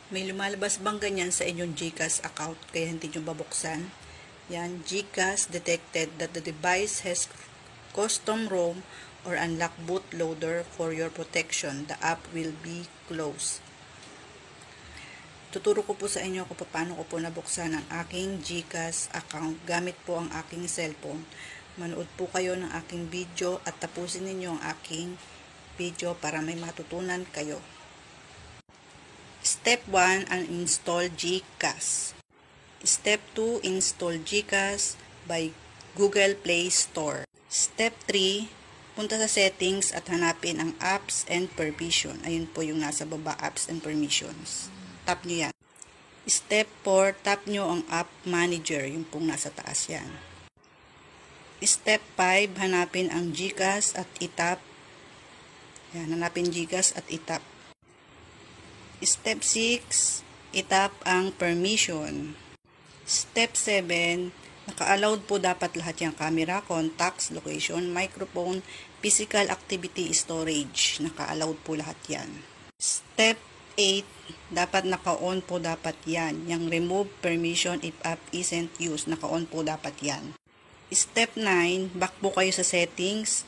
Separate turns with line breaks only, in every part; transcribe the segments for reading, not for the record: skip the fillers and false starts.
May lumalabas bang ganyan sa inyong GCash account kaya hindi nyo babuksan? Yan, GCash detected that the device has custom ROM or unlocked bootloader. For your protection, the app will be closed. Tuturo ko po sa inyo kung paano ko po nabuksan ang aking GCash account gamit po ang aking cellphone. Manood po kayo ng aking video at tapusin ninyo ang aking video para may matutunan kayo. Step 1, uninstall GCash. Step 2, install GCash by Google Play Store. Step 3, punta sa settings at hanapin ang apps and permission. Ayun po yung nasa baba, apps and permissions. Tap nyo yan. Step 4, tap nyo ang app manager, yung pong nasa taas yan. Step 5, hanapin ang GCash at itap. Yan, hanapin GCash at itap. Step 6, itap ang permission. Step 7, naka-allowed po dapat lahat yung camera, contacts, location, microphone, physical activity, storage. Naka-allowed po lahat yan. Step 8, dapat naka-on po dapat yan. Yung remove permission if app isn't used, naka-on po dapat yan. Step 9, back po kayo sa settings.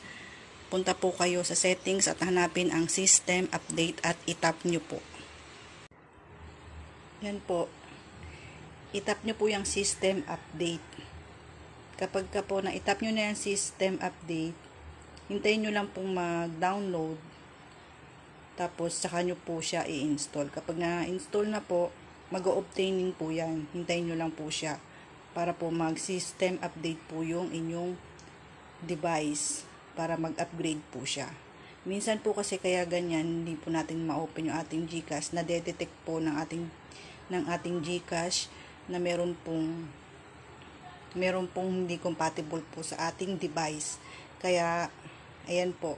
Punta po kayo sa settings at hanapin ang system update at itap nyo po. Yan po. Itap nyo po yung system update. Kapag ka po na-itap nyo na yung system update, hintayin nyo lang pong mag-download. Tapos, saka nyo po siya i-install. Kapag na-install na po, mag-o-obtaining po yan. Hintayin nyo lang po siya. Para po mag-system update po yung inyong device. Para mag-upgrade po siya. Minsan po kasi kaya ganyan, hindi po natin ma-open yung ating GCash. Na-detect po ng ating GCash na meron pong hindi compatible po sa ating device. Kaya, ayan po,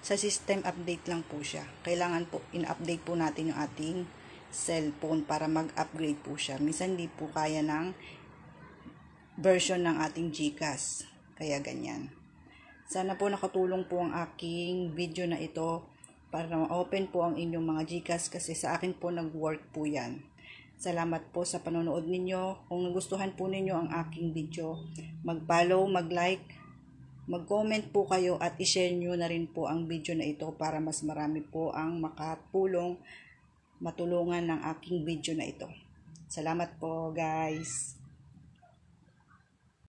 sa system update lang po siya. Kailangan po, in-update po natin yung ating cellphone para mag-upgrade po siya. Minsan hindi po kaya ng version ng ating GCash. Kaya ganyan. Sana po nakatulong po ang aking video na ito para ma-open po ang inyong mga GCash kasi sa akin po nag-work po yan. Salamat po sa panonood ninyo. Kung nagustuhan po ninyo ang aking video, mag-follow, mag-like, mag-comment po kayo at i-share nyo na rin po ang video na ito para mas marami po ang matulungan ng aking video na ito. Salamat po guys!